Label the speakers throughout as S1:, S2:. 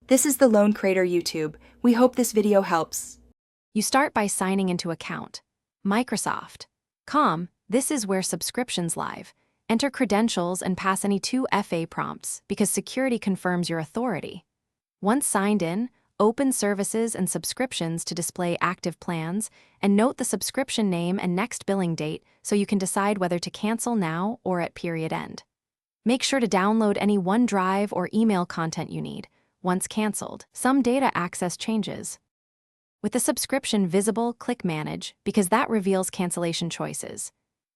S1: This is the Lone Creator YouTube. We hope this video helps.
S2: You start by signing into account. Microsoft.com, this is where subscriptions live. Enter credentials and pass any 2 FA prompts because security confirms your authority. Once signed in, open Services and Subscriptions to display active plans, and note the subscription name and next billing date so you can decide whether to cancel now or at period end. Make sure to download any OneDrive or email content you need. Once canceled, some data access changes. With the subscription visible, click Manage because that reveals cancellation choices.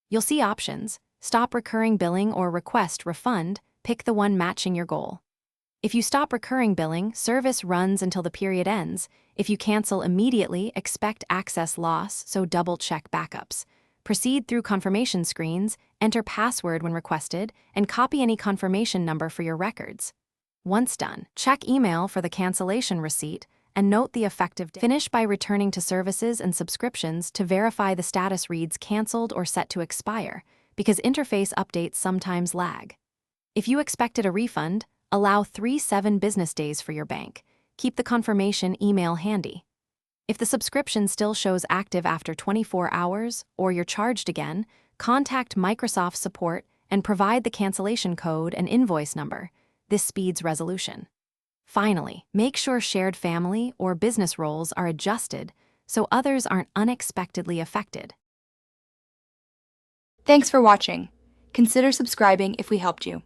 S2: You'll see options: stop recurring billing or request refund. Pick the one matching your goal. If you stop recurring billing, service runs until the period ends. If you cancel immediately, expect access loss, so double-check backups. Proceed through confirmation screens, enter password when requested, and copy any confirmation number for your records. Once done, check email for the cancellation receipt and note the effective date. Finish by returning to Services and Subscriptions to verify the status reads canceled or set to expire, because interface updates sometimes lag. If you expected a refund, allow 3-7 business days for your bank. Keep the confirmation email handy. If the subscription still shows active after 24 hours or you're charged again, contact Microsoft support and provide the cancellation code and invoice number. This speeds resolution. Finally, make sure shared family or business roles are adjusted so others aren't unexpectedly affected.
S1: Thanks for watching. Consider subscribing if we helped you.